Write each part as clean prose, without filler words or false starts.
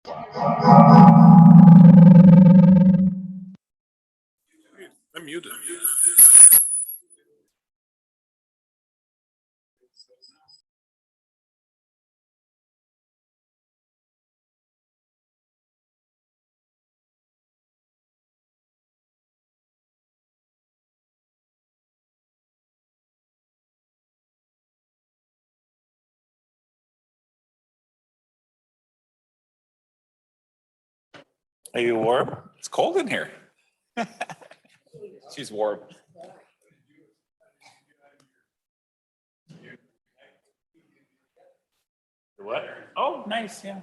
I'm muted. Are you warm? It's cold in here. She's warm. What? Oh, nice, yeah.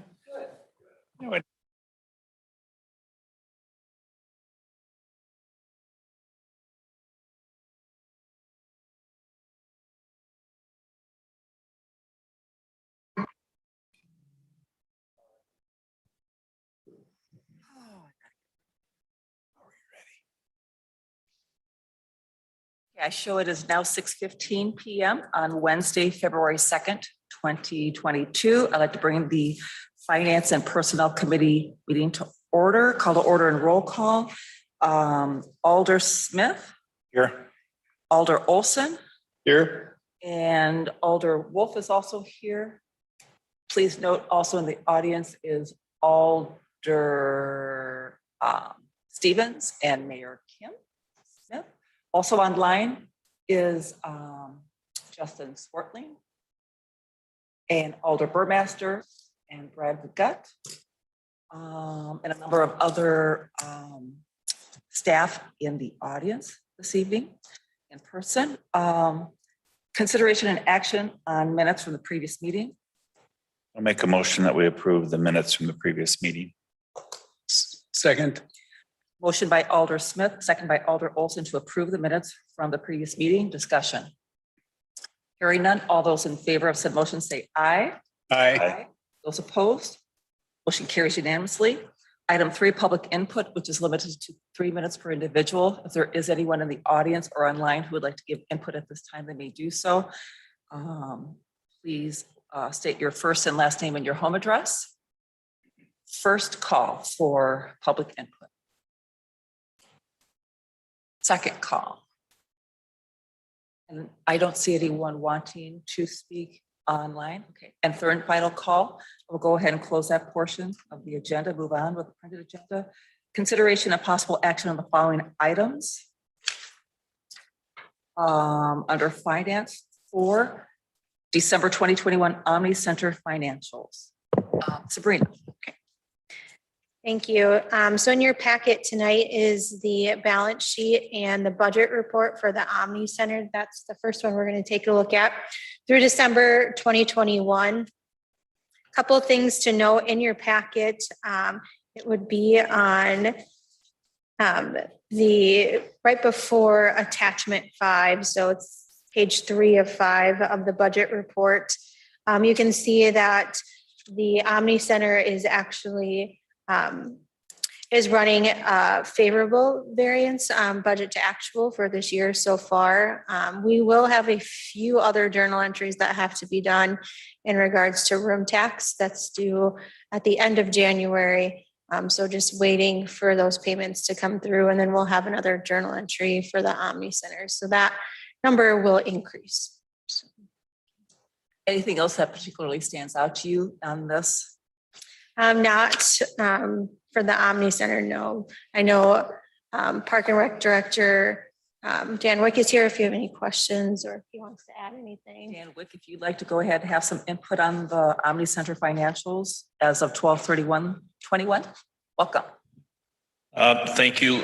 Yeah, I show it is now 6:15 p.m. on Wednesday, February 2nd, 2022. I'd like to bring the Finance and Personnel Committee meeting to order, call to order and roll call. Alder Smith, Here. Alder Olson, Here. and Alder Wolf is also here. Please note also in the audience is Alder Stevens and Mayor Kim Smith. Also online is Justin Swartling and Alder Burmaster and Brad Gut, and a number of other staff in the audience this evening in person. Consideration and action on minutes from the previous meeting. I'll make a motion that we approve the minutes from the previous meeting. Second. Motion by Alder Smith, second by Alder Olson to approve the minutes from the previous meeting. Discussion. Hearing none, all those in favor of said motion say aye. Aye. Those opposed? Motion carries unanimously. Item 3, public input, which is limited to 3 minutes per individual. If there is anyone in the audience or online who would like to give input at this time, they may do so. Please state your first and last name and your home address. First call for public input. Second call. And I don't see anyone wanting to speak online. Okay. And third and final call. We'll go ahead and close that portion of the agenda, move on with the printed agenda. Consideration of possible action on the following items. Under finance for December 2021 Omni Center financials. Sabrina. Okay. Thank you. So in your packet tonight is the balance sheet and the budget report for the Omni Center. That's the first one we're going to take a look at through December 2021. Couple of things to note in your packet. It would be on the right before attachment 5. So it's page 3 of 5 of the budget report. You can see that the Omni Center is actually is running a favorable variance budget to actual for this year so far. We will have a few other journal entries that have to be done in regards to room tax that's due at the end of January. So just waiting for those payments to come through, and then we'll have another journal entry for the Omni Center. So that number will increase. Anything else that particularly stands out to you on this? Not for the Omni Center, no. I know Park and Rec Director Dan Wick is here if you have any questions or if he wants to add anything. Dan Wick, if you'd like to go ahead and have some input on the Omni Center financials as of 12/31/21. Welcome. Thank you.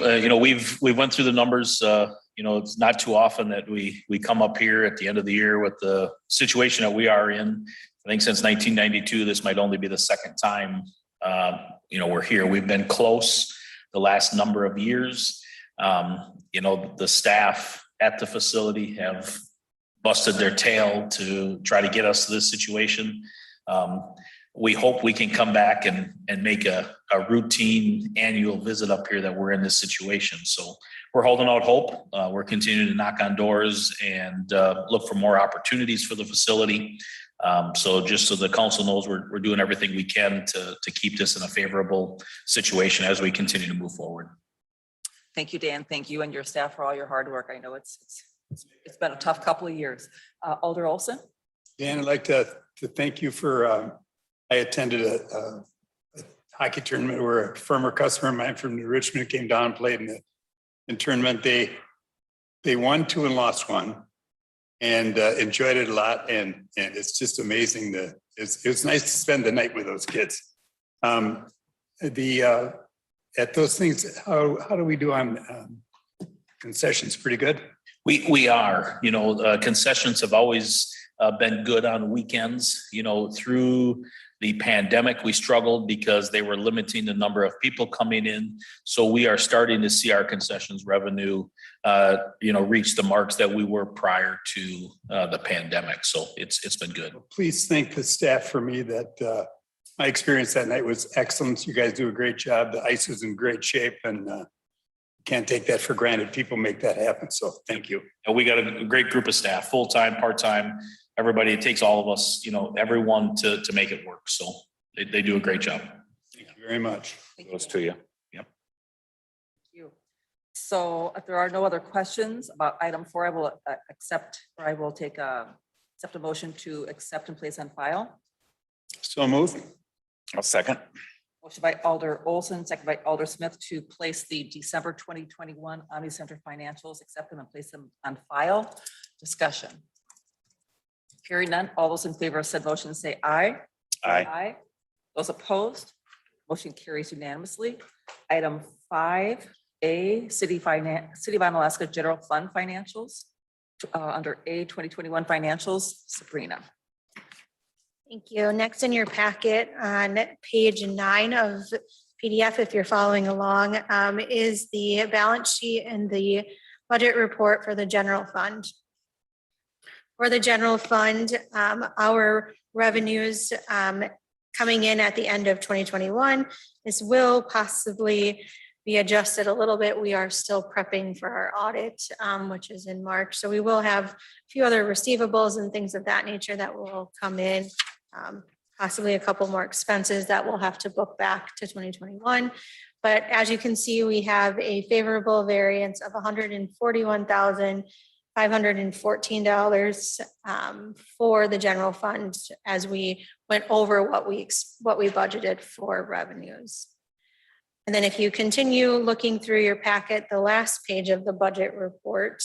We went through the numbers. It's not too often that we come up here at the end of the year with the situation that we are in. I think since 1992, this might only be the second time, we're here. We've been close the last number of years. The staff at the facility have busted their tail to try to get us to this situation. We hope we can come back and make a routine annual visit up here that we're in this situation. So we're holding out hope. We're continuing to knock on doors and look for more opportunities for the facility. So just so the council knows, we're doing everything we can to keep this in a favorable situation as we continue to move forward. Thank you, Dan. Thank you and your staff for all your hard work. I know it's been a tough couple of years. Alder Olson? Dan, I'd like to thank you for, I attended a hockey tournament where a former customer of mine from New Richmond came down and played in the tournament. They won 2 and lost 1 and enjoyed it a lot. And it's just amazing it was nice to spend the night with those kids. At those things, how do we do on concessions? Pretty good? We are, concessions have always been good on weekends. Through the pandemic, we struggled because they were limiting the number of people coming in. So we are starting to see our concessions revenue, reach the marks that we were prior to the pandemic. So it's been good. Please thank the staff for me that my experience that night was excellent. You guys do a great job. The ice was in great shape and can't take that for granted. People make that happen. So thank you. And we got a great group of staff, full-time, part-time, everybody. It takes all of us, everyone to make it work. So they do a great job. Thank you very much. Goes to you. Thank you. So if there are no other questions about item 4, I will accept a motion to accept and place on file. So moved. I'll second. Motion by Alder Olson, second by Alder Smith to place the December 2021 Omni Center financials, accept them and place them on file. Discussion. Hearing none, all those in favor of said motion say aye. Aye. Those opposed, motion carries unanimously. Item 5A, City of Onalaska General Fund Financials. Under A 2021 Financials, Sabrina. Thank you. Next in your packet on page 9 of PDF, if you're following along, is the balance sheet and the budget report for the general fund. For the general fund, our revenues coming in at the end of 2021, this will possibly be adjusted a little bit. We are still prepping for our audit, which is in March. So we will have a few other receivables and things of that nature that will come in. Possibly a couple more expenses that we'll have to book back to 2021. But as you can see, we have a favorable variance of $141,514 for the general fund as we went over what we budgeted for revenues. And then if you continue looking through your packet, the last page of the budget report,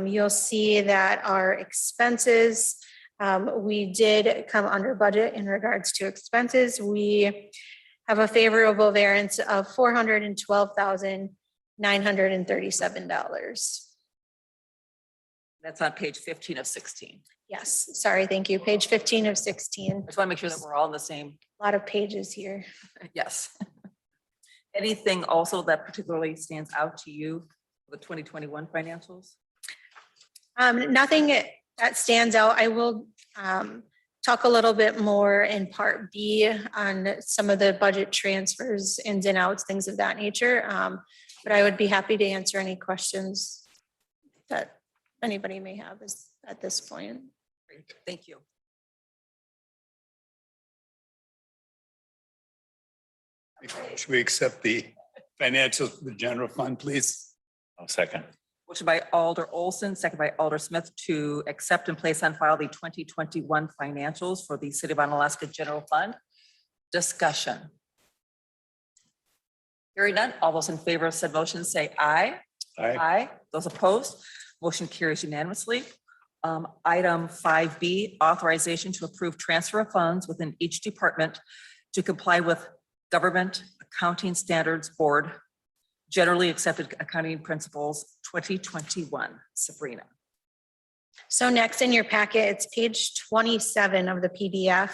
you'll see that our expenses, we did come under budget in regards to expenses. We have a favorable variance of $412,937. That's on page 15 of 16. Yes, sorry, thank you. Page 15 of 16. I just want to make sure that we're all in the same. A lot of pages here. Yes. Anything also that particularly stands out to you for the 2021 financials? Nothing that stands out. I will talk a little bit more in part B on some of the budget transfers, ins and outs, things of that nature. But I would be happy to answer any questions that anybody may have at this point. Great. Thank you. Should we accept the financials for the general fund, please? I'll second. Motion by Alder Olson, second by Alder Smith to accept and place on file the 2021 financials for the City of Onalaska General Fund. Discussion. Hearing none, all those in favor of said motion say aye. Aye. Those opposed, motion carries unanimously. Item 5B, authorization to approve transfer of funds within each department to comply with Government Accounting Standards Board Generally Accepted Accounting Principles 2021. Sabrina. So next in your packet, it's page 27 of the PDF,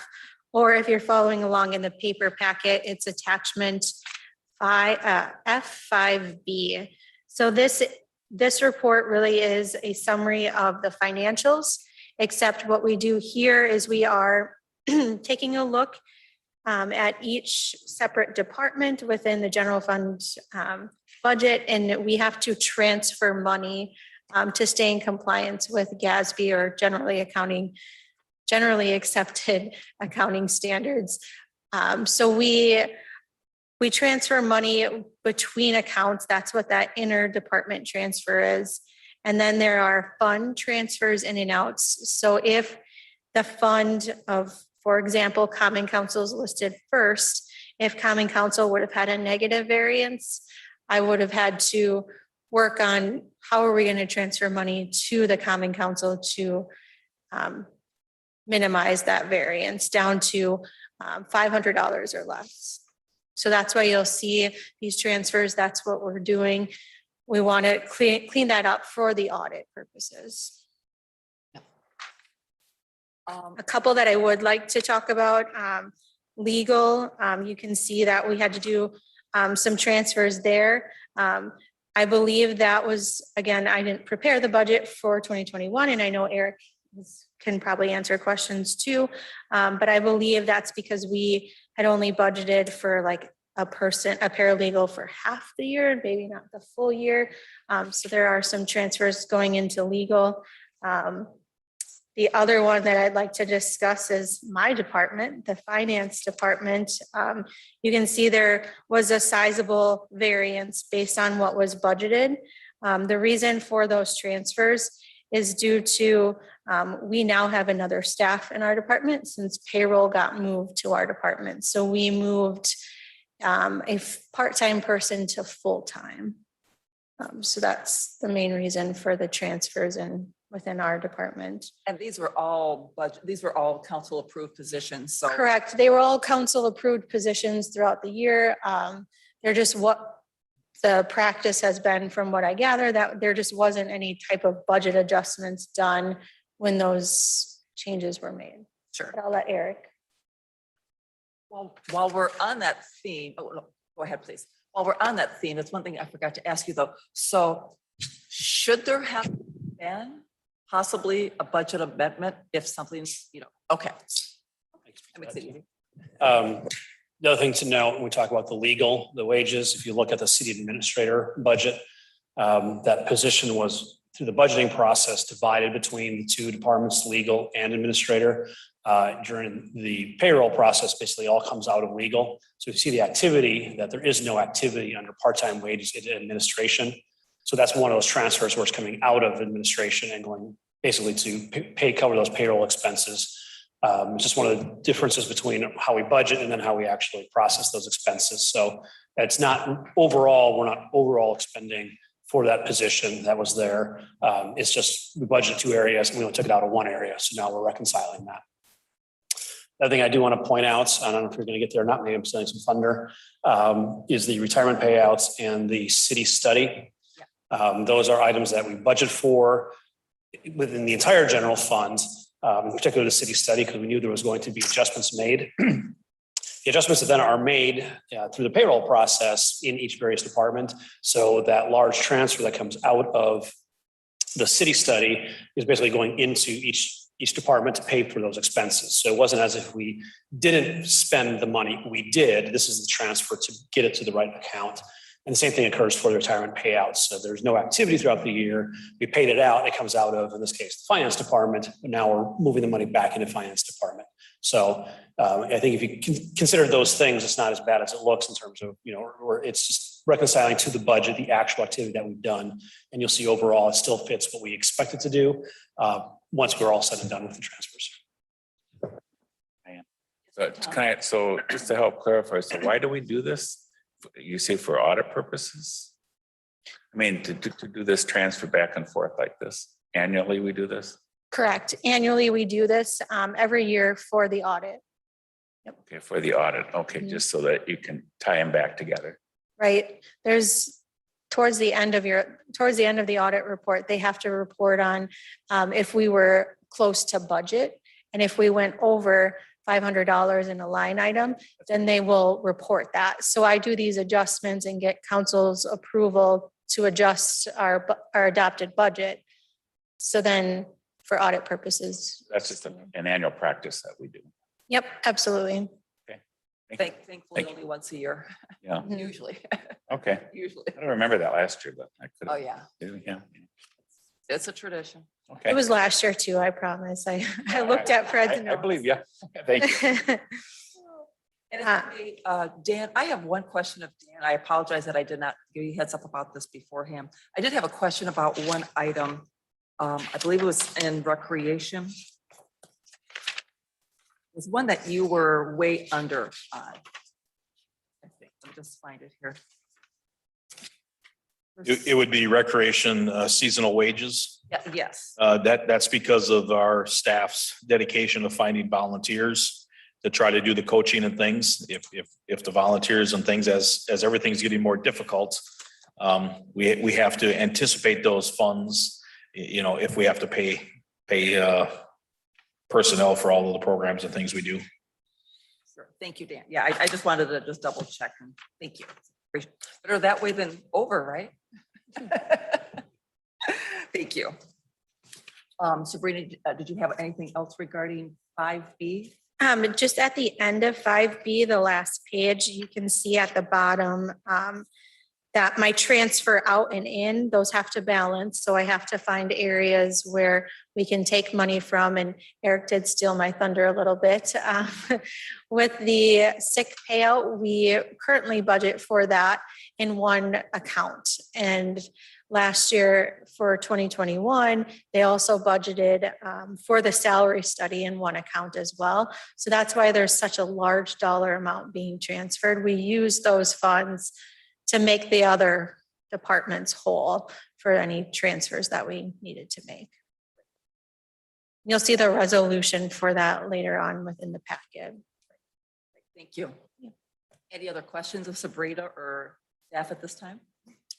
or if you're following along in the paper packet, it's attachment F5B. So this report really is a summary of the financials, except what we do here is we are taking a look at each separate department within the general fund budget, and we have to transfer money to stay in compliance with GASB, or generally accounting generally accepted accounting standards. So we transfer money between accounts. That's what that interdepartment transfer is. And then there are fund transfers in and outs. So if the fund of, for example, Common Council is listed first, if Common Council would have had a negative variance, I would have had to work on how are we going to transfer money to the Common Council to minimize that variance down to $500 or less. So that's why you'll see these transfers. That's what we're doing. We want to clean that up for the audit purposes. A couple that I would like to talk about, legal, you can see that we had to do some transfers there. I believe that was, again, I didn't prepare the budget for 2021, and I know Eric can probably answer questions too. But I believe that's because we had only budgeted for like a paralegal for half the year, maybe not the full year. So there are some transfers going into legal. The other one that I'd like to discuss is my department, the finance department. You can see there was a sizable variance based on what was budgeted. The reason for those transfers is due to we now have another staff in our department since payroll got moved to our department. So we moved a part-time person to full-time. So that's the main reason for the transfers within our department. And these were all council approved positions, so. Correct. They were all council approved positions throughout the year. They're just what the practice has been from what I gather, that there just wasn't any type of budget adjustments done when those changes were made. Sure. But I'll let Eric. Well, while we're on that theme, no, go ahead, please. While we're on that theme, it's one thing I forgot to ask you though. So should there have been possibly a budget amendment if something, okay. That makes it easy. The other thing to note when we talk about the wages, if you look at the city administrator budget, that position was through the budgeting process divided between the two departments, legal and administrator. During the payroll process, basically all comes out of legal. So you see the activity, that there is no activity under part-time wages in administration. So that's one of those transfers where it's coming out of administration and going basically to cover those payroll expenses. It's just one of the differences between how we budget and then how we actually process those expenses. So it's not overall, we're not overall expending for that position that was there. It's just we budgeted two areas and we only took it out of one area. So now we're reconciling that. The other thing I do want to point out, I don't know if you're going to get there or not, maybe I'm stealing some thunder, is the retirement payouts and the city study. Those are items that we budget for within the entire general fund, in particular the city study, because we knew there was going to be adjustments made. The adjustments that then are made through the payroll process in each various department. So that large transfer that comes out of the city study is basically going into each department to pay for those expenses. So it wasn't as if we didn't spend the money, we did. This is the transfer to get it to the right account. And the same thing occurs for the retirement payouts. So there's no activity throughout the year. We paid it out. It comes out of, in this case, the finance department. But now we're moving the money back into finance department. So I think if you consider those things, it's not as bad as it looks in terms of, or it's just reconciling to the budget, the actual activity that we've done. And you'll see overall, it still fits what we expect it to do once we're all said and done with the transfers. So just to help clarify, so why do we do this? You say for audit purposes? I mean, to do this transfer back and forth like this, annually we do this? Correct. Annually, we do this every year for the audit. Okay, for the audit. Okay, just so that you can tie them back together. Right. There's towards the end of the audit report, they have to report on if we were close to budget and if we went over $500 in a line item, then they will report that. So I do these adjustments and get council's approval to adjust our adopted budget. So then for audit purposes. That's just an annual practice that we do. Yep, absolutely. Thankfully, Thank you. only once a year, Yeah, usually, okay. usually. I don't remember that last year, but I could. Oh, yeah. Yeah. It's a tradition. Okay. It was last year too, I promise. I looked at Fred's I believe you. Thank you. notes. And if I may, Dan, I have one question of Dan. I apologize that I did not give you a heads up about this beforehand. I did have a question about one item. I believe it was in recreation. It was one that you were way under on. I think, let me just find it here. It would be recreation seasonal wages. Yeah, yes, That's because of our staff's dedication to finding volunteers to try to do the coaching and things. If the volunteers and things, as everything's getting more difficult, we have to anticipate those funds, you know, if we have to pay personnel for all of the programs and things we do. sure. Thank you, Dan. Yeah, I just wanted to just double check. And thank you. Better that way than over, right? Thank you. Sabrina, did you have anything else regarding 5B? Just at the end of 5B, the last page, you can see at the bottom that my transfer out and in, those have to balance. So I have to find areas where we can take money from, and Eric did steal my thunder a little bit. With the sick payout, we currently budget for that in one account. And last year for 2021, they also budgeted for the salary study in one account as well. So that's why there's such a large dollar amount being transferred. We use those funds to make the other departments whole for any transfers that we needed to make. You'll see the resolution for that later on within the packet. Thank you. Any other questions of Sabrina or staff at this time?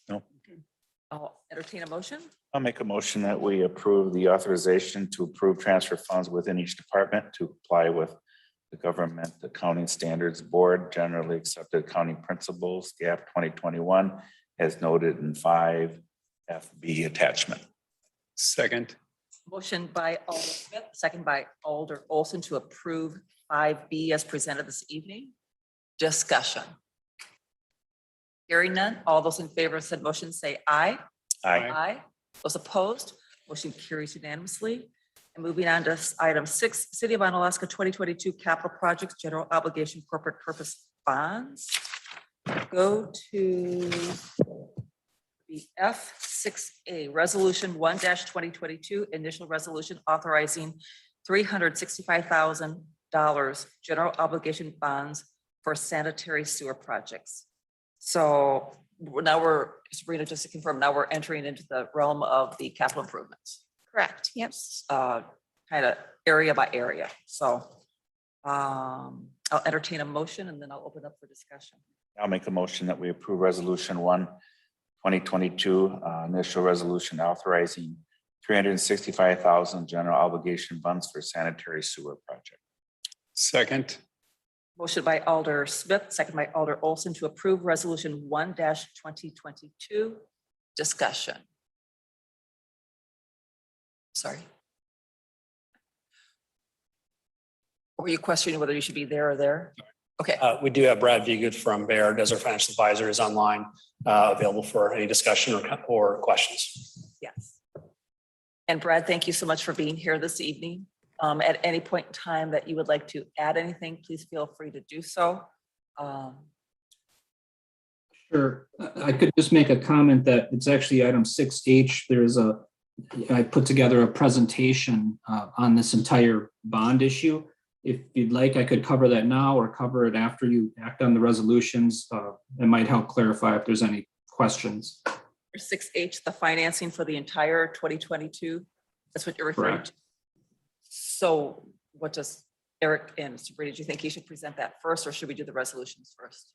No. I'll entertain a motion. I'll make a motion that we approve the authorization to approve transfer funds within each department to apply with the Government Accounting Standards Board, Generally Accepted Accounting Principles, GAP 2021, as noted in 5FB attachment. Second. Motion by Alder Smith, second by Alder Olson to approve 5B as presented this evening. Discussion. Hearing none, all those in favor of said motion say aye. Aye. Those opposed, motion carries unanimously. And moving on to item 6, City of Onalaska 2022 Capital Projects General Obligation Corporate Purpose Bonds. Go to the F6A, Resolution 1-2022, initial resolution authorizing $365,000 general obligation bonds for sanitary sewer projects. So now Sabrina, just to confirm, now we're entering into the realm of the capital improvements, Correct. Yep. kind of area by area. So I'll entertain a motion and then I'll open up for discussion. I'll make a motion that we approve Resolution 1, 2022, initial resolution authorizing $365,000 general obligation funds for sanitary sewer project. Second. Motion by Alder Smith, second by Alder Olson to approve Resolution 1-2022. Discussion. Sorry. Were you questioning whether you should be there or there? Okay, We do have Brad Vigut from Baird as our financial advisor, is online, available for any discussion or questions. yes. And Brad, thank you so much for being here this evening. At any point in time that you would like to add anything, please feel free to do so. Sure. I could just make a comment that it's actually item 6H. I put together a presentation on this entire bond issue. If you'd like, I could cover that now or cover it after you act on the resolutions. It might help clarify if there's any questions. 6H, the financing for the entire 2022. That's what you're referring Correct. to. So what does Eric and Sabrina, do you think he should present that first or should we do the resolutions first?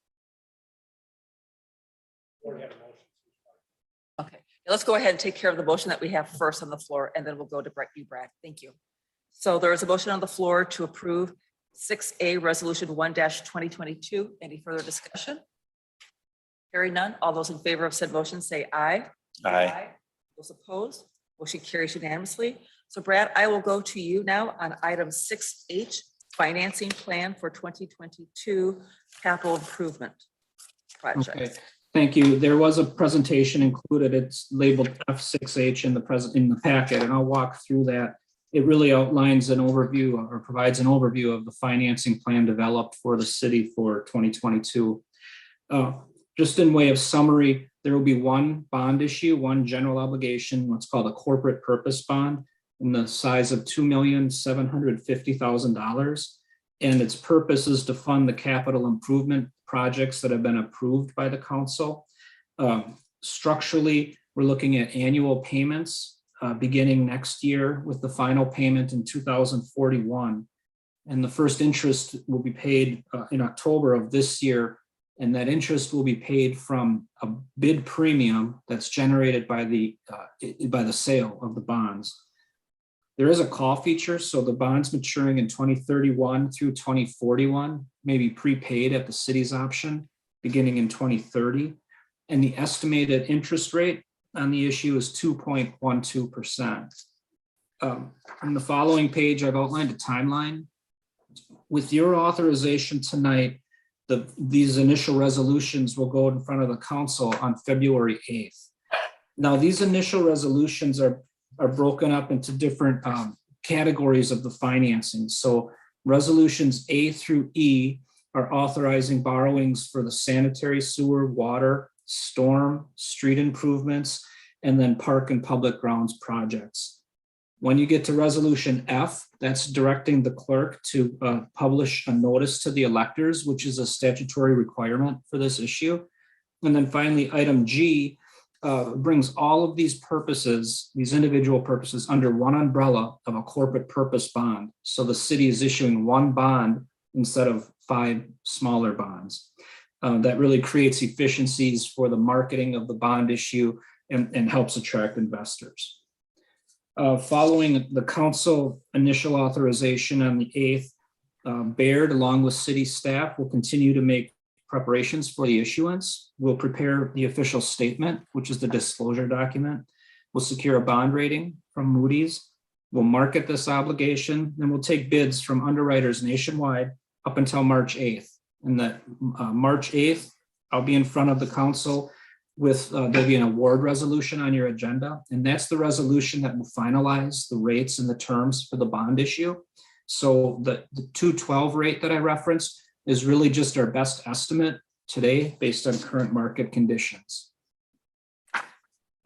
Okay, let's go ahead and take care of the motion that we have first on the floor and then we'll go to you, Brad. Thank you. So there is a motion on the floor to approve 6A Resolution 1-2022. Any further discussion? Hearing none, all those in favor of said motion say aye. Aye. Those opposed, motion carries unanimously. So Brad, I will go to you now on item 6H, financing plan for 2022 capital improvement Okay. project. Thank you. There was a presentation included. It's labeled F6H in the packet, and I'll walk through that. It really outlines an overview or provides an overview of the financing plan developed for the city for 2022. Just in way of summary, there will be one bond issue, one general obligation, what's called a corporate purpose bond in the size of $2,750,000. And its purpose is to fund the capital improvement projects that have been approved by the council. Structurally, we're looking at annual payments beginning next year with the final payment in 2041. And the first interest will be paid in October of this year. And that interest will be paid from a bid premium that's generated by the sale of the bonds. There is a call feature, so the bonds maturing in 2031 through 2041 may be prepaid at the city's option beginning in 2030. And the estimated interest rate on the issue is 2.12%. On the following page, I've outlined a timeline. With your authorization tonight, these initial resolutions will go in front of the council on February 8th. Now, these initial resolutions are broken up into different categories of the financing. So resolutions A through E are authorizing borrowings for the sanitary sewer, water, storm, street improvements, and then park and public grounds projects. When you get to resolution F, that's directing the clerk to publish a notice to the electors, which is a statutory requirement for this issue. And then finally, item G brings all of these purposes, these individual purposes, under one umbrella of a corporate purpose bond. So the city is issuing one bond instead of 5 smaller bonds. That really creates efficiencies for the marketing of the bond issue and helps attract investors. Following the council initial authorization on the 8th, Baird, along with city staff, will continue to make preparations for the issuance. We'll prepare the official statement, which is the disclosure document. We'll secure a bond rating from Moody's. We'll market this obligation, and we'll take bids from underwriters nationwide up until March 8th. And that March 8th, I'll be in front of the council with, there'll be an award resolution on your agenda. And that's the resolution that will finalize the rates and the terms for the bond issue. So the 212 rate that I referenced is really just our best estimate today based on current market conditions.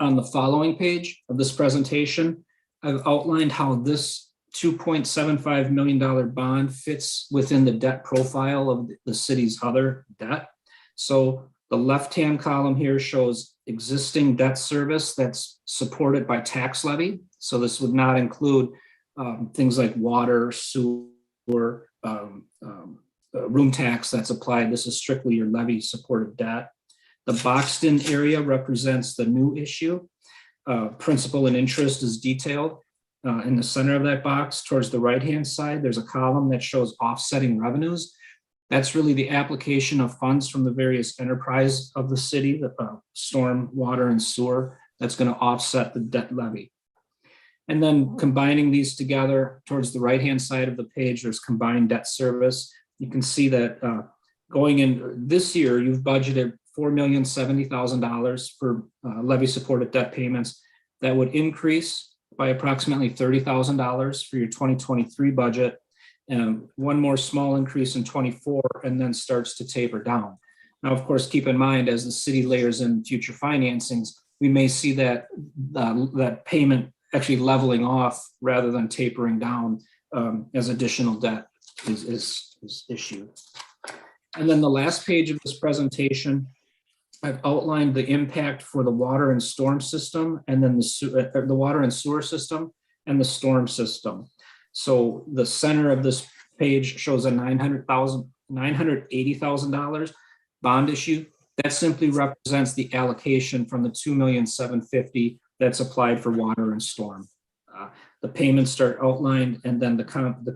On the following page of this presentation, I've outlined how this $2.75 million bond fits within the debt profile of the city's other debt. So the left-hand column here shows existing debt service that's supported by tax levy. So this would not include things like water, sewer, room tax that's applied. This is strictly your levy supported debt. The boxed in area represents the new issue. Principal and interest is detailed in the center of that box. Towards the right-hand side, there's a column that shows offsetting revenues. That's really the application of funds from the various enterprise of the city, the storm, water, and sewer, that's going to offset the debt levy. And then combining these together towards the right-hand side of the page, there's combined debt service. You can see that going in this year, you've budgeted $4,070,000 for levy supported debt payments. That would increase by approximately $30,000 for your 2023 budget. And one more small increase in 24 and then starts to taper down. Now, of course, keep in mind, as the city layers in future financings, we may see that that payment actually leveling off rather than tapering down as additional debt is issued. And then the last page of this presentation, I've outlined the impact for the water and storm system, and then the water and sewer system and the storm system. So the center of this page shows a $980,000 bond issue. That simply represents the allocation from the $2,750,000 that's applied for water and storm. The payments start outlined, and then the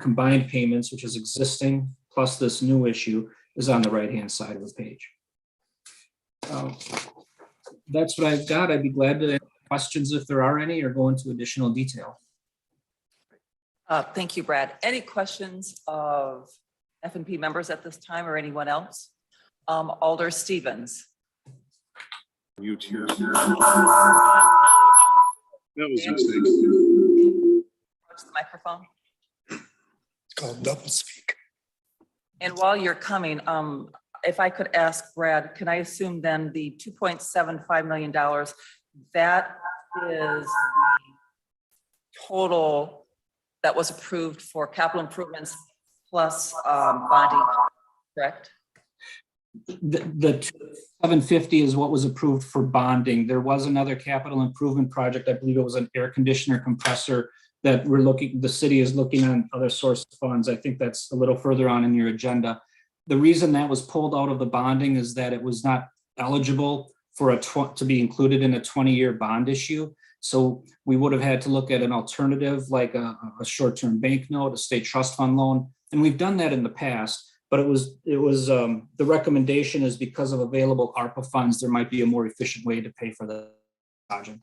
combined payments, which is existing plus this new issue, is on the right-hand side of the page. That's what I've got. I'd be glad to answer questions if there are any, or go into additional detail. Thank you, Brad. Any questions of F&P members at this time or anyone else? Alder Stevens. Mute here. That was a mistake. Watch the microphone. It's called double speak. And while you're coming, if I could ask Brad, can I assume then the $2.75 million, that is the total that was approved for capital improvements plus bonding, correct? The 750 is what was approved for bonding. There was another capital improvement project. I believe it was an air conditioner compressor that the city is looking on other source funds. I think that's a little further on in your agenda. The reason that was pulled out of the bonding is that it was not eligible for to be included in a 20-year bond issue. So we would have had to look at an alternative like a short-term bank note, a state trust fund loan. And we've done that in the past. But it was the recommendation is because of available ARPA funds, there might be a more efficient way to pay for the project.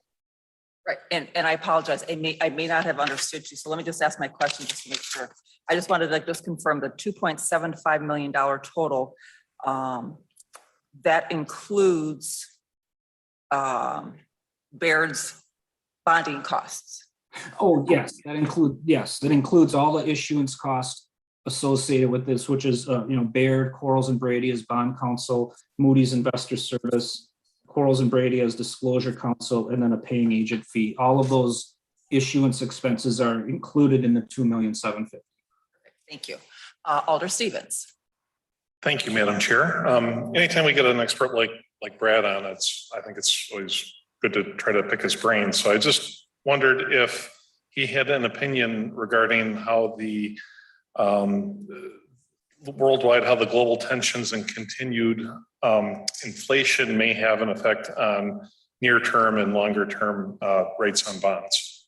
Right, and I apologize, I may not have understood you, so let me just ask my question just to make sure. I just wanted to just confirm the $2.75 million total. That includes Baird's bonding costs. Oh, yes, that includes all the issuance costs associated with this, which is, Baird, Quarles and Brady as bond counsel, Moody's Investor Service, Quarles and Brady as disclosure counsel, and then a paying agent fee. All of those issuance expenses are included in the $2,750,000. Thank you. Alder Stevens. Thank you, Madam Chair. Anytime we get an expert like Brad on, I think it's always good to try to pick his brain. So I just wondered if he had an opinion regarding how the worldwide, how the global tensions and continued inflation may have an effect on near-term and longer-term rates on bonds.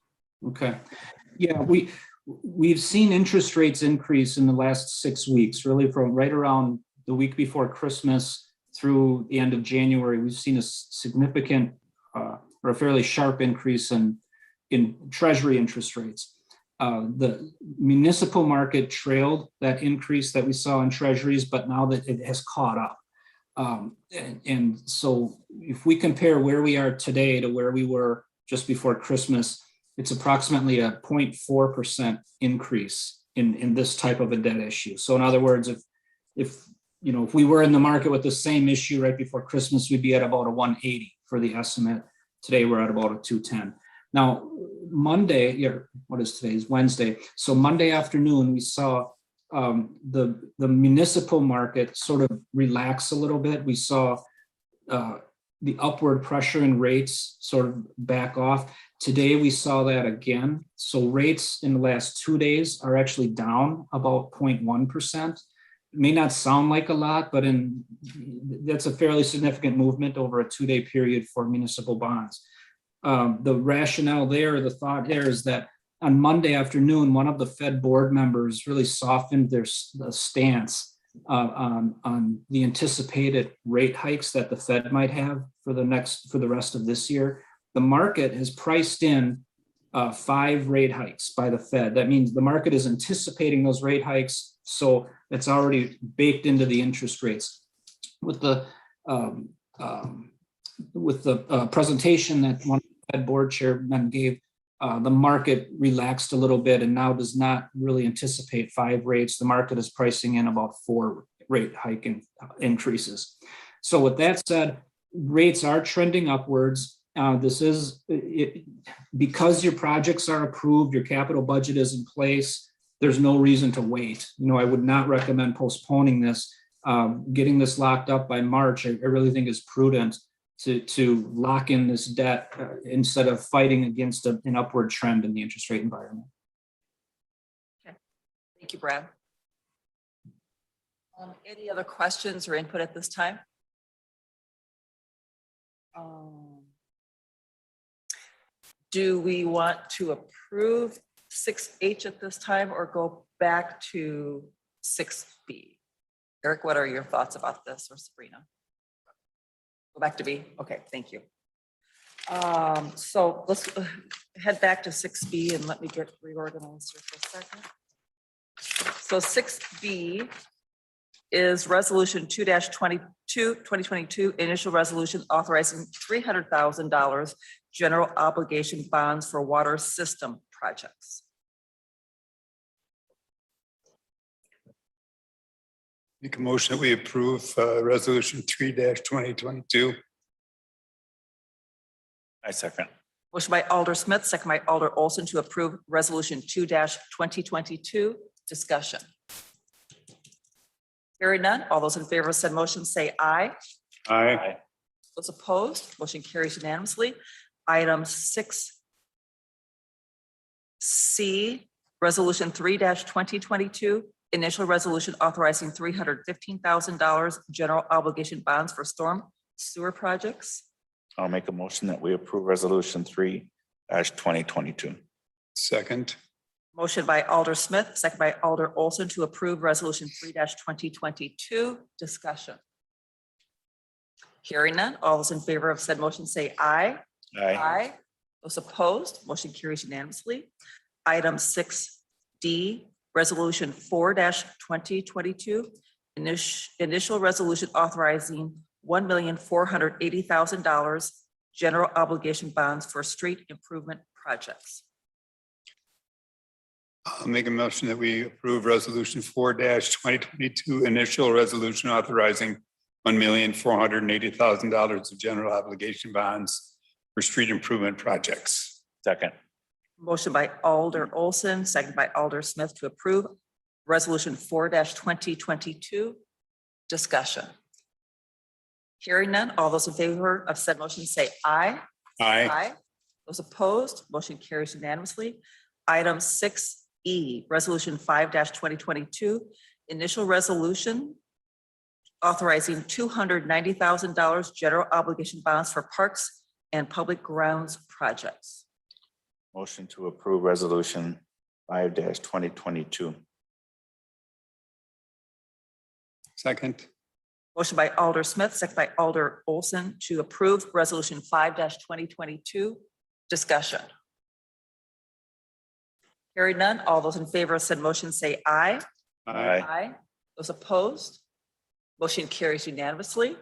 Okay. Yeah, we've seen interest rates increase in the last 6 weeks, really from right around the week before Christmas through the end of January. We've seen a significant or a fairly sharp increase in Treasury interest rates. The municipal market trailed that increase that we saw in treasuries, but now that it has caught up. And so if we compare where we are today to where we were just before Christmas, it's approximately a 0.4% increase in this type of a debt issue. So in other words, if we were in the market with the same issue right before Christmas, we'd be at about a 180 for the estimate. Today, we're at about a 210. Now, Monday, what is today's Wednesday? So Monday afternoon, we saw the municipal market sort of relax a little bit. We saw the upward pressure in rates sort of back off. Today, we saw that again. So rates in the last 2 days are actually down about 0.1%. It may not sound like a lot, but that's a fairly significant movement over a 2-day period for municipal bonds. The rationale there, the thought there is that on Monday afternoon, one of the Fed board members really softened their stance on the anticipated rate hikes that the Fed might have for the rest of this year. The market has priced in 5 rate hikes by the Fed. That means the market is anticipating those rate hikes, so it's already baked into the interest rates. With the presentation that one Fed board chairman gave, the market relaxed a little bit and now does not really anticipate 5 rates. The market is pricing in about 4 rate hike increases. So with that said, rates are trending upwards. This is because your projects are approved, your capital budget is in place. There's no reason to wait. I would not recommend postponing this. Getting this locked up by March, I really think is prudent to lock in this debt instead of fighting against an upward trend in the interest rate environment. Okay. Thank you, Brad. Any other questions or input at this time? Do we want to approve 6H at this time or go back to 6B? Eric, what are your thoughts about this, or Sabrina? Go back to B? Okay, thank you. So let's head back to 6B and let me get reorganized here for a second. So 6B is resolution 2022, initial resolution authorizing $300,000 general obligation bonds for water system projects. Make a motion that we approve resolution 3-2022. I second. Motion by Alder Smith, second by Alder Olson to approve resolution 2-2022. Discussion. Hearing none. All those in favor of said motion say aye. Aye. Those opposed, motion carries unanimously. Item 6C, resolution 3-2022, initial resolution authorizing $315,000 general obligation bonds for storm sewer projects. I'll make a motion that we approve resolution 3-2022. Second. Motion by Alder Smith, second by Alder Olson to approve resolution 3-2022. Discussion. Hearing none. All those in favor of said motion say aye. Aye. Those opposed, motion carries unanimously. Item 6D, resolution 4-2022, initial resolution authorizing $1,480,000 general obligation bonds for street improvement projects. I'll make a motion that we approve resolution 4-2022, initial resolution authorizing $1,480,000 of general obligation bonds for street improvement projects. Second. Motion by Alder Olson, second by Alder Smith to approve resolution 4-2022. Discussion. Hearing none. All those in favor of said motion say aye. Aye. Those opposed, motion carries unanimously. Item 6E, resolution 5-2022, initial resolution authorizing $290,000 general obligation bonds for parks and public grounds projects. Motion to approve resolution 5-2022. Second. Motion by Alder Smith, second by Alder Olson to approve resolution 5-2022. Discussion. Hearing none. All those in favor of said motion say aye. Aye. Those opposed, motion carries unanimously.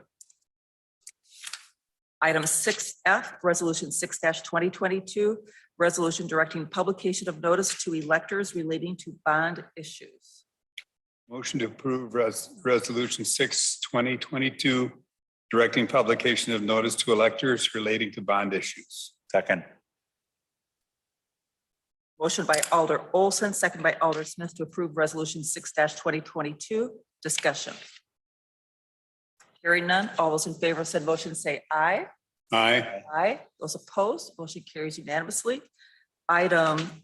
Item 6F, resolution 6-2022, resolution directing publication of notice to electors relating to bond issues. Motion to approve resolution 6-2022, directing publication of notice to electors relating to bond issues. Second. Motion by Alder Olson, second by Alder Smith to approve resolution 6-2022. Discussion. Hearing none. All those in favor of said motion say aye. Aye. Aye. Those opposed, motion carries unanimously. Item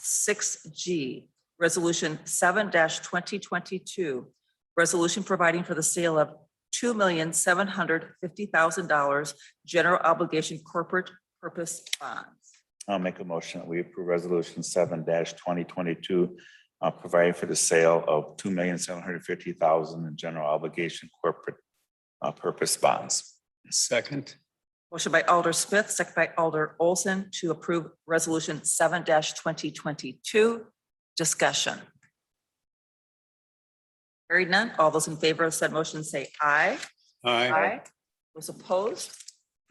6G, resolution 7-2022, resolution providing for the sale of $2,750,000 general obligation corporate purpose bonds. I'll make a motion that we approve resolution 7-2022, providing for the sale of $2,750,000 in general obligation corporate purpose bonds. Second. Motion by Alder Smith, second by Alder Olson to approve resolution 7-2022. Discussion. Hearing none. All those in favor of said motion say aye. Aye. Those opposed,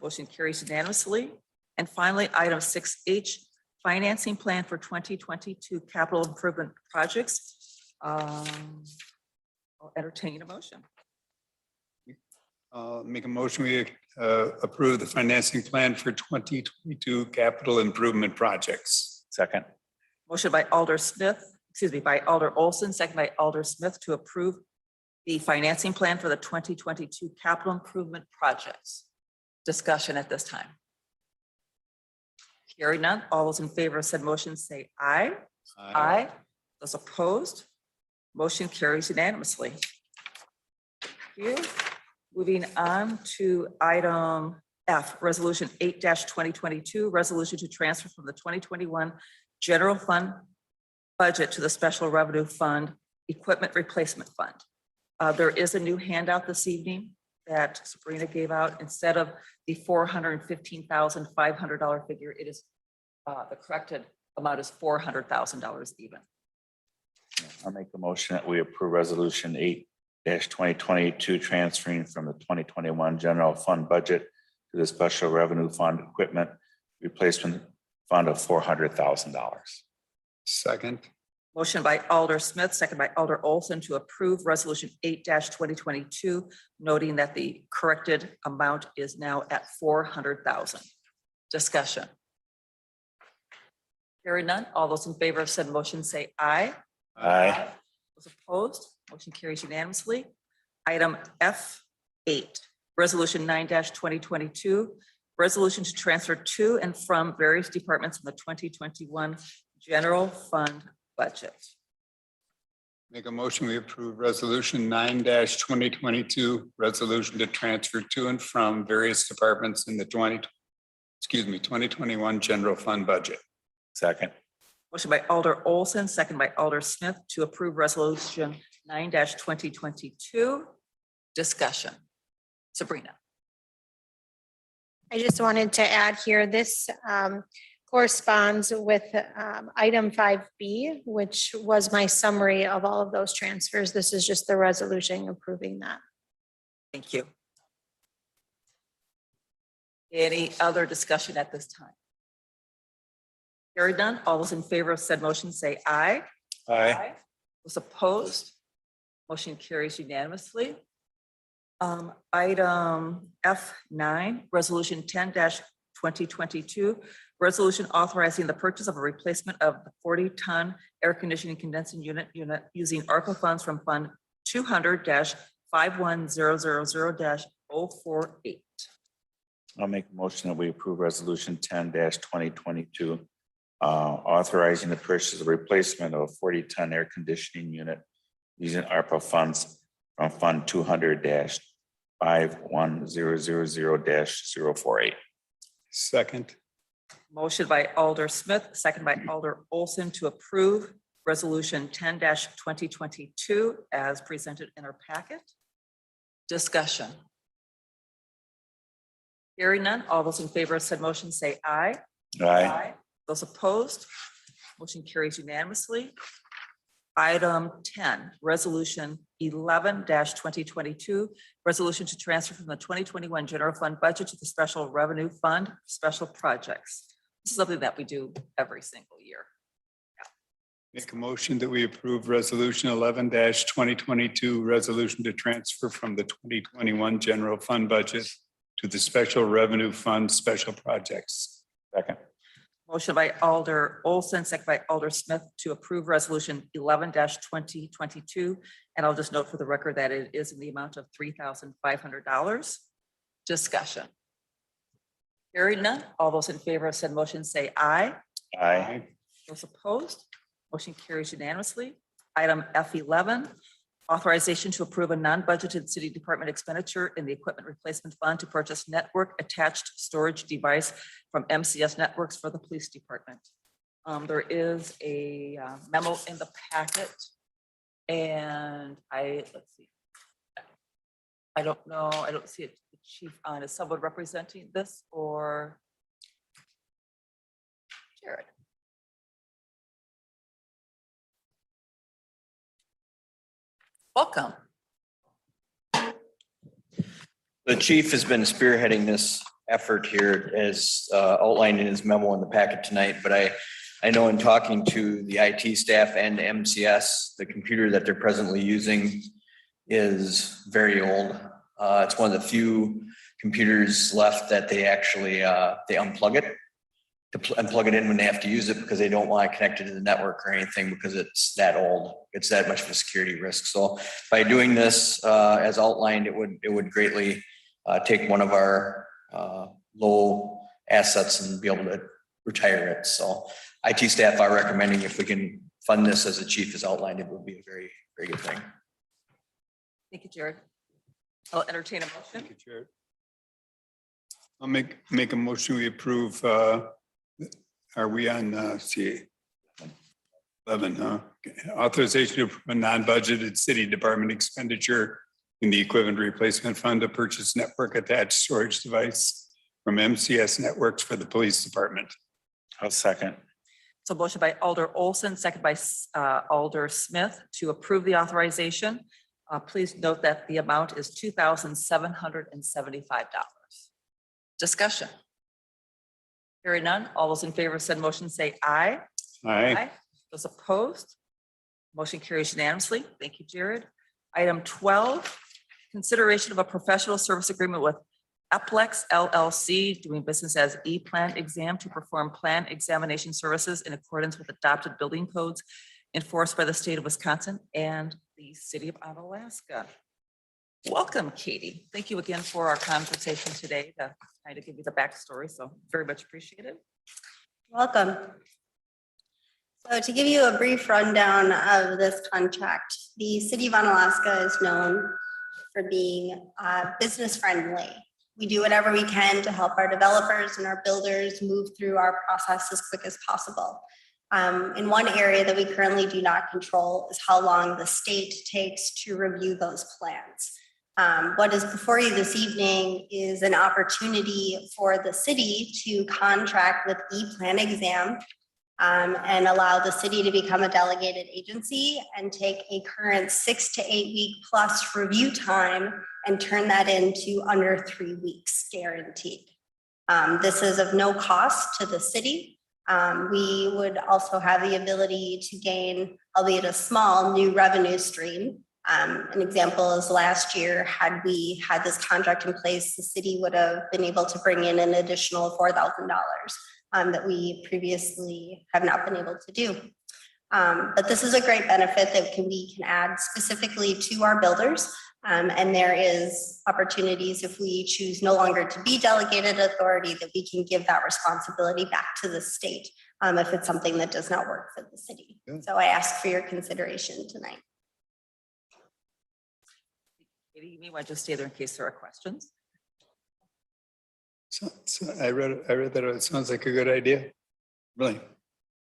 motion carries unanimously. And finally, item 6H, financing plan for 2022 capital improvement projects. I'll entertain a motion. Make a motion, we approve the financing plan for 2022 capital improvement projects. Second. Motion by Alder Smith, by Alder Olson, second by Alder Smith to approve the financing plan for the 2022 capital improvement projects. Discussion at this time. Hearing none. All those in favor of said motion say aye. Aye. Those opposed, motion carries unanimously. Thank you. Moving on to item F, resolution 8-2022, resolution to transfer from the 2021 general fund budget to the special revenue fund equipment replacement fund. There is a new handout this evening that Sabrina gave out. Instead of the $415,500 figure, it is the corrected amount is $400,000 even. I'll make a motion that we approve resolution twenty twenty-two, transferring from the twenty twenty-one general fund budget to the special revenue fund equipment replacement fund of $400,000. Second. Motion by Alder Smith, second by Alder Olson to approve resolution 8-2022, noting that the corrected amount is now at 400,000. Discussion. Hearing none, all those in favor of said motion say aye. Aye. Those opposed, motion carries unanimously. Item F8, resolution 9-2022, resolution to transfer to and from various departments in the 2021 general fund budget. Make a motion, we approve resolution 9-2022, resolution to transfer to and from various departments in the 2021 general fund budget. Second. Motion by Alder Olson, second by Alder Smith to approve resolution 9-2022. Discussion. Sabrina. I just wanted to add here, this corresponds with item 5B, which was my summary of all of those transfers. This is just the resolution approving that. Thank you. Any other discussion at this time? Hearing none, all those in favor of said motion say aye. Aye. Those opposed, motion carries unanimously. Item F9, resolution 10-2022, resolution authorizing the purchase of a replacement of the 40-ton air conditioning condensing unit using ARPA funds from Fund 200-51000-048. I'll make a motion that we approve resolution 10-2022, authorizing the purchase of replacement of a 40-ton air conditioning unit using ARPA funds from Fund 200-51000-048. Second. Motion by Alder Smith, second by Alder Olson to approve resolution 10-2022 as presented in our packet. Discussion. Hearing none, all those in favor of said motion say aye. Aye. Those opposed, motion carries unanimously. Item 10, resolution 11-2022, resolution to transfer from the 2021 general fund budget to the special revenue fund, special projects. This is something that we do every single year. Make a motion that we approve resolution 11-2022, resolution to transfer from the 2021 general fund budget to the special revenue fund, special projects. Second. Motion by Alder Olson, second by Alder Smith to approve resolution 11-2022. And I'll just note for the record that it is in the amount of $3,500. Discussion. Hearing none, all those in favor of said motion say aye. Aye. Those opposed, motion carries unanimously. Item F11, authorization to approve a non-budgeted city department expenditure in the equipment replacement fund to purchase network attached storage device from MCS Networks for the police department. There is a memo in the packet, and let's see. I don't know, I don't see it, the chief on, is someone representing this or Jared? Welcome. The chief has been spearheading this effort here as outlined in his memo in the packet tonight, but I know in talking to the IT staff and MCS, the computer that they're presently using is very old. It's one of the few computers left that they actually they unplug it and plug it in when they have to use it because they don't want to connect it to the network or anything because it's that old. It's that much of a security risk. So by doing this as outlined, it would greatly take one of our low assets and be able to retire it. So IT staff are recommending if we can fund this as the chief has outlined, it would be a very, very good thing. Thank you, Jared. I'll entertain a motion. Thank you, Jared. I'll make a motion, we approve, are we on, see, 11, huh? Okay. Authorization to approve a non-budgeted city department expenditure in the equipment replacement fund to purchase network attached storage device from MCS Networks for the police department. I'll second. So motion by Alder Olson, second by Alder Smith to approve the authorization Please note that the amount is $2,775. Discussion. Hearing none, all those in favor of said motion say aye. Aye. Those opposed? Motion carries unanimously. Thank you, Jared. Item 12, consideration of a professional service agreement with Eplex LLC, doing business as E-Plan Exam to perform plan examination services in accordance with adopted building codes enforced by the state of Wisconsin and the city of Onalaska. Welcome, Katie. Thank you again for our conversation today to kind of give you the backstory. So very much appreciated. Welcome. So to give you a brief rundown of this contract, the city of Onalaska is known for being business friendly. We do whatever we can to help our developers and our builders move through our process as quick as possible. In one area that we currently do not control is how long the state takes to review those plans. What is before you this evening is an opportunity for the city to contract with E-Plan Exam and allow the city to become a delegated agency and take a current 6 to 8 week plus review time and turn that into under 3 weeks guaranteed. This is of no cost to the city. We would also have the ability to gain, albeit a small, new revenue stream. An example is last year, had we had this contract in place, the city would have been able to bring in an additional $4,000 that we previously have not been able to do. But this is a great benefit that we can add specifically to our builders. And there is opportunities if we choose no longer to be delegated authority that we can give that responsibility back to the state if it's something that does not work for the city. Good. So I ask for your consideration tonight. Katie, you may want to just stay there in case there are questions. So I read that. It sounds like a good idea. Really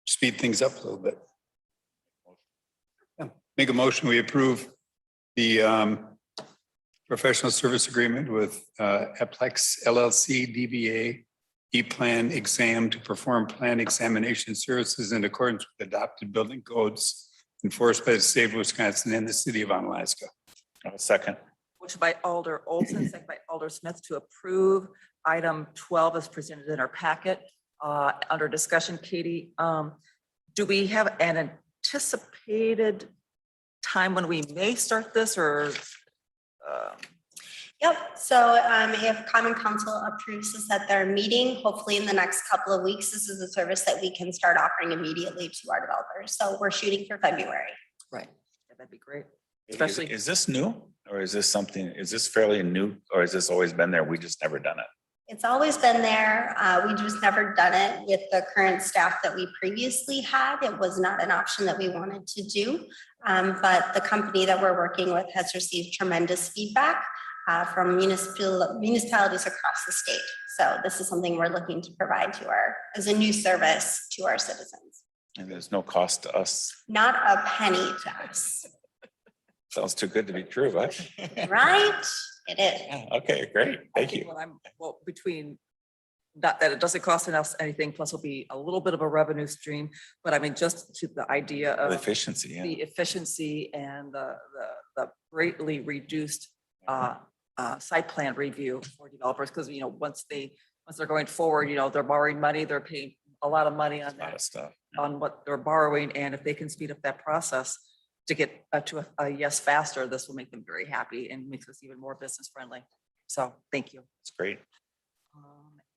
speed things up a little bit. Yeah. Make a motion, we approve the professional service agreement with Eplex LLC DBA E-Plan Exam to perform plan examination services in accordance with adopted building codes enforced by the state of Wisconsin and the city of Onalaska. Second. Motion by Alder Olson, second by Alder Smith to approve item 12 as presented in our packet. Under discussion, Katie, do we have an anticipated time when we may start this or? Yep, so if Common Council approves to set their meeting, hopefully in the next couple of weeks, this is a service that we can start offering immediately to our developers. So we're shooting for February. Right, yeah, that'd be great. Especially- Is this new or is this something, is this fairly new or has this always been there? We just never done it. It's always been there. We just never done it with the current staff that we previously had. It was not an option that we wanted to do. But the company that we're working with has received tremendous feedback from municipalities across the state. So this is something we're looking to provide to as a new service to our citizens. And there's no cost to us. Not a penny to us, Sounds too good to be true, right? right? It is. Yeah, okay, great. Thank I think you. what well, between, not that it doesn't cost us anything, plus it'll be a little bit of a revenue stream, but I mean, just to the idea The of efficiency, yeah. the efficiency and the greatly reduced site plan review for developers, because, you know, once they're going forward, you know, they're borrowing money, they're paying a lot of money on A lot that, of stuff. on what they're borrowing, and if they can speed up that process to get to a yes faster, this will make them very happy and makes us even more business friendly. So thank you. It's great.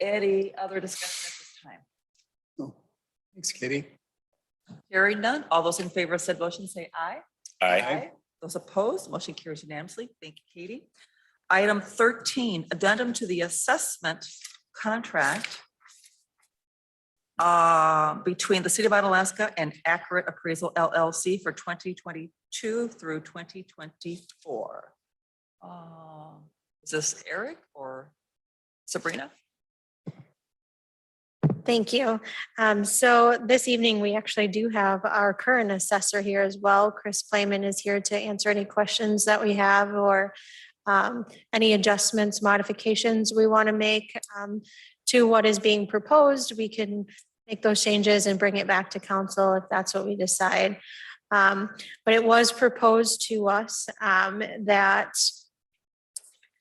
Any other discussion at this time? Oh, thanks, Katie. Hearing none, all those in favor of said motion say aye. Aye. Those opposed, motion carries unanimously. Thank you, Katie. Item 13, addendum to the assessment contract between the city of Onalaska and Accurate Appraisal LLC for 2022 through 2024. Is this Eric or Sabrina? Thank you. So this evening, we actually do have our current assessor here as well. Chris Playman is here to answer any questions that we have or any adjustments, modifications we want to make to what is being proposed. We can make those changes and bring it back to council if that's what we decide. But it was proposed to us that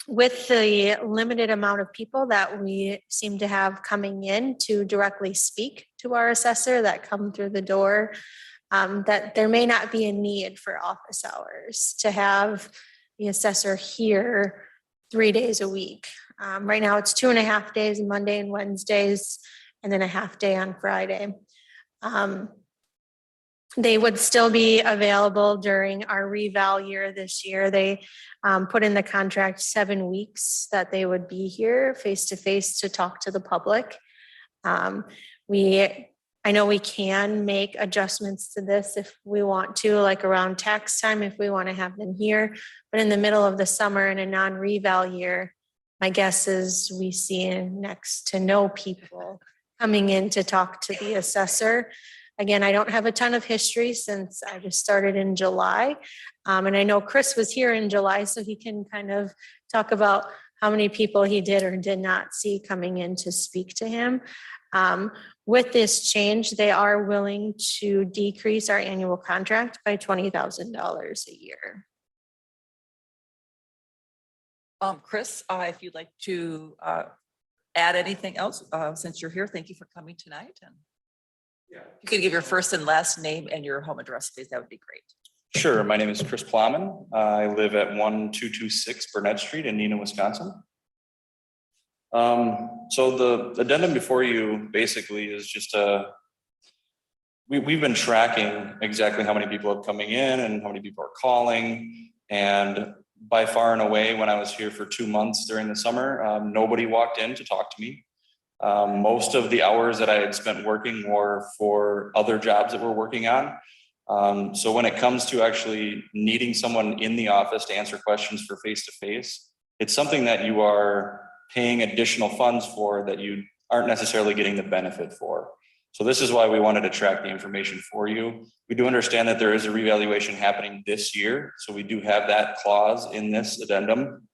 with the limited amount of people that we seem to have coming in to directly speak to our assessor that come through the door, that there may not be a need for office hours to have the assessor here 3 days a week. Right now, it's 2.5 days, Monday and Wednesdays, and then a half day on Friday. They would still be available during our reval year this year. They put in the contract 7 weeks that they would be here face-to-face to talk to the public. I know we can make adjustments to this if we want to, like around tax time, if we want to have them here. But in the middle of the summer in a non-reval year, my guess is we see next to no people coming in to talk to the assessor. Again, I don't have a ton of history since I just started in July. And I know Chris was here in July, so he can kind of talk about how many people he did or did not see coming in to speak to him. With this change, they are willing to decrease our annual contract by $20,000 a year. Chris, if you'd like to add anything else, since you're here, thank you for coming tonight. And if you could give your first and last name and your home address, please, that would be great. Sure. My name is Chris Plowman. I live at 1226 Burnett Street in Neenah, Wisconsin. So the addendum before you basically is just we've been tracking exactly how many people are coming in and how many people are calling. And by far and away, when I was here for 2 months during the summer, nobody walked in to talk to me. Most of the hours that I had spent working were for other jobs that we're working on. So when it comes to actually needing someone in the office to answer questions for face-to-face, it's something that you are paying additional funds for that you aren't necessarily getting the benefit for. So this is why we wanted to track the information for you. We do understand that there is a revaluation happening this year. So we do have that clause in this addendum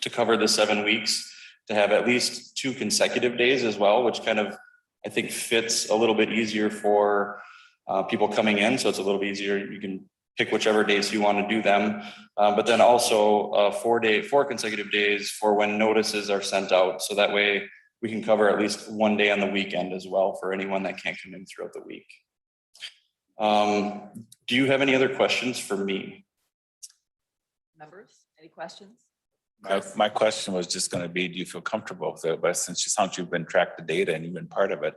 to cover the 7 weeks, to have at least 2 consecutive days as well, which kind of, I think, fits a little bit easier for people coming in. So it's a little bit easier. You can pick whichever days you want to do them. But then also 4 consecutive days for when notices are sent out. So that way we can cover at least 1 day on the weekend as well for anyone that can't come in throughout the week. Do you have any other questions for me? Members, any questions? My question was just going to be, do you feel comfortable with it? But since you've been tracked the data and you've been part of it,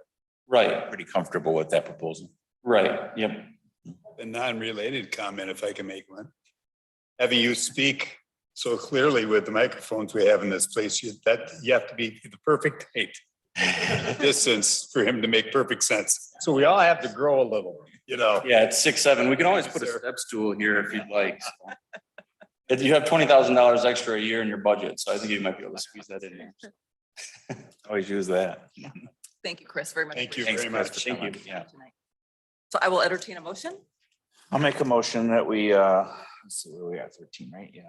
Right, pretty comfortable with that proposal. right, yep. A non-related comment, if I can make one. Having you speak so clearly with the microphones we have in this place, you have to be the perfect height, distance for him to make perfect sense. So we all have to grow a little, you know. Yeah, it's 6'7". We can always put a step stool here if you'd like. You have $20,000 extra a year in your budget, so I think you might be able to squeeze that in there. Always use that. Thank you, Chris, very much. Thank you Appreciate very Chris, much. for Thank you. coming. Yeah. tonight. So I will entertain a motion. I'll make a motion that we, let's see, where we at, 13, right? Yeah.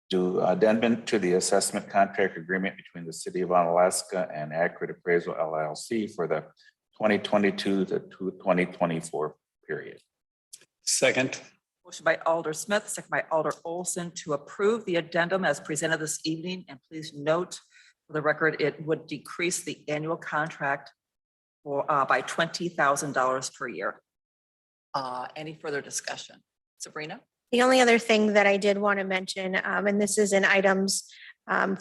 Do addendum to the assessment contract agreement between the city of Onalaska and Accurate Appraisal LLC for the 2022 to 2024 period. Second, Motion by Alder Smith, second by Alder Olson to approve the addendum as presented this evening. And please note for the record, it would decrease the annual contract for, by $20,000 per year. Any further discussion? Sabrina? The only other thing that I did want to mention, and this is in items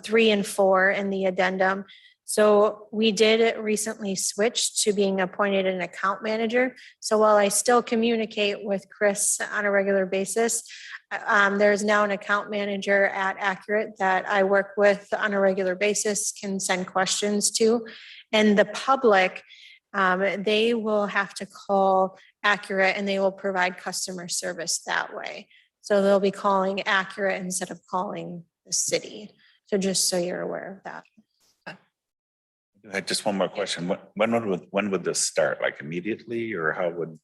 3 and 4 in the addendum. So we did recently switch to being appointed an account manager. So while I still communicate with Chris on a regular basis, there's now an account manager at Accurate that I work with on a regular basis, can send questions to. And the public, they will have to call Accurate and they will provide customer service that way. So they'll be calling Accurate instead of calling the city. So just so you're aware of that. I had just one more question. When would this start? Like immediately, or how would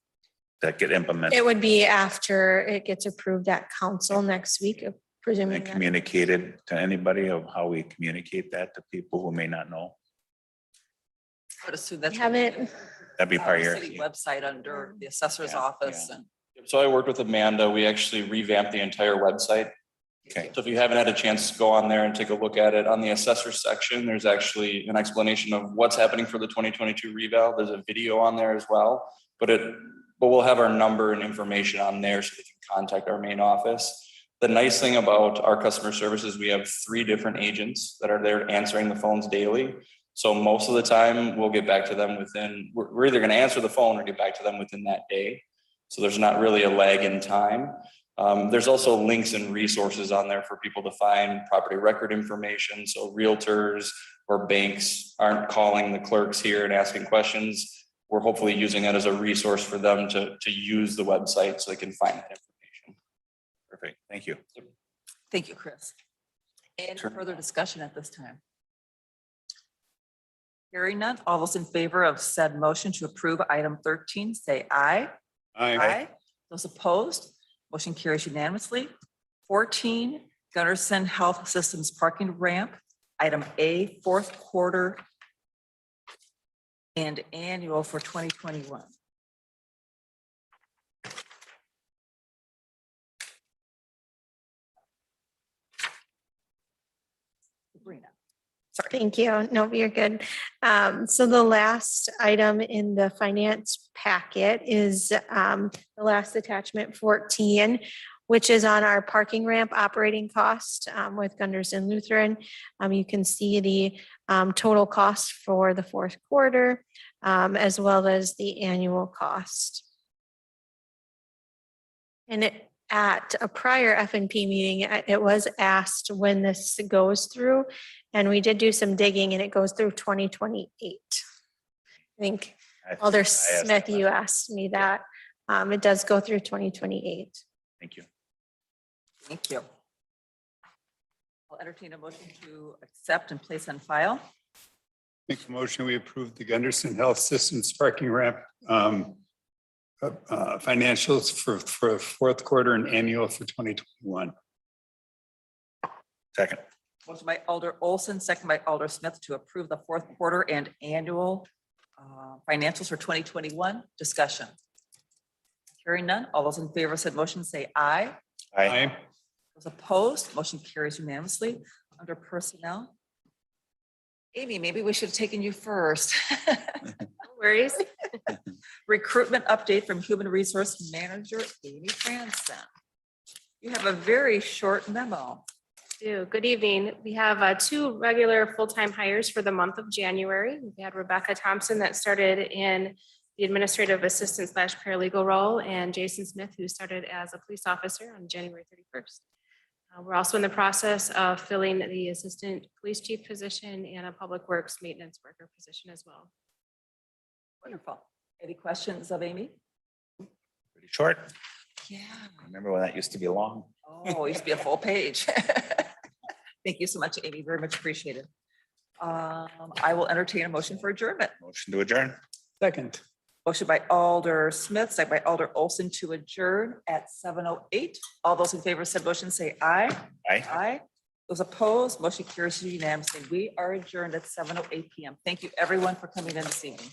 that get implemented It would be after it gets approved at council next week, presuming and that. communicated to anybody of how we communicate that to people who may not know? I would assume I that's. haven't, That'd be part of your. city website under the assessor's office and. So I worked with Amanda. We actually revamped the entire website. Okay, So if you haven't had a chance to go on there and take a look at it, on the assessor section, there's actually an explanation of what's happening for the 2022 reval. There's a video on there as well, but we'll have our number and information on there so they can contact our main office. The nice thing about our customer service is we have 3 different agents that are there answering the phones daily. So most of the time we'll get back to them we're either going to answer the phone or get back to them within that day. So there's not really a lag in time. There's also links and resources on there for people to find property record information. So realtors or banks aren't calling the clerks here and asking questions. We're hopefully using that as a resource for them to use the website so they can find that information. perfect. Thank you. Thank you, Chris. Any Sure. further discussion at this time? Hearing none, all those in favor of said motion to approve item 13, say aye. Aye. Those opposed, motion carries unanimously. 14, Gunderson Health Systems parking ramp, item A, fourth quarter and annual for 2021. Sabrina. Thank you. No, you're good. So the last item in the finance packet is the last attachment 14, which is on our parking ramp operating cost with Gunderson Lutheran. You can see the total cost for the fourth quarter as well as the annual cost. And at a prior F&P meeting, it was asked when this goes through, and we did do some digging, and it goes through 2028. I think Alder I asked Smith, that you last- asked me that. It does go through 2028. Thank you. Thank you. I'll entertain a motion to accept and place on file. Make a motion, we approve the Gunderson Health Systems parking ramp financials for fourth quarter and annual for 2021. Second. Motion by Alder Olson, second by Alder Smith to approve the fourth quarter and annual financials for 2021. Discussion. Hearing none. All those in favor of said motion say aye. Aye. Those opposed, motion carries unanimously. Under personnel. Amy, maybe we should have taken you first. No worries. Recruitment update from Human Resource Manager Amy Franson. You have a very short memo. Good evening. We have 2 regular full-time hires for the month of January. We had Rebecca Thompson that started in the administrative assistant / paralegal role, and Jason Smith, who started as a police officer on January 31st. We're also in the process of filling the assistant police chief position and a public works maintenance worker position as well. Wonderful. Any questions of Amy? Pretty short. Yeah. Remember when that used to be long? Oh, it used to be a full page. Thank you so much, Amy. Very much appreciated. I will entertain a motion for adjournment. Motion to adjourn. Second. Motion by Alder Smith, second by Alder Olson to adjourn at 7:08. All those in favor of said motion say aye. Aye. Aye. Those opposed, motion carries unanimously. We are adjourned at 7:08 PM. Thank you, everyone, for coming in this evening.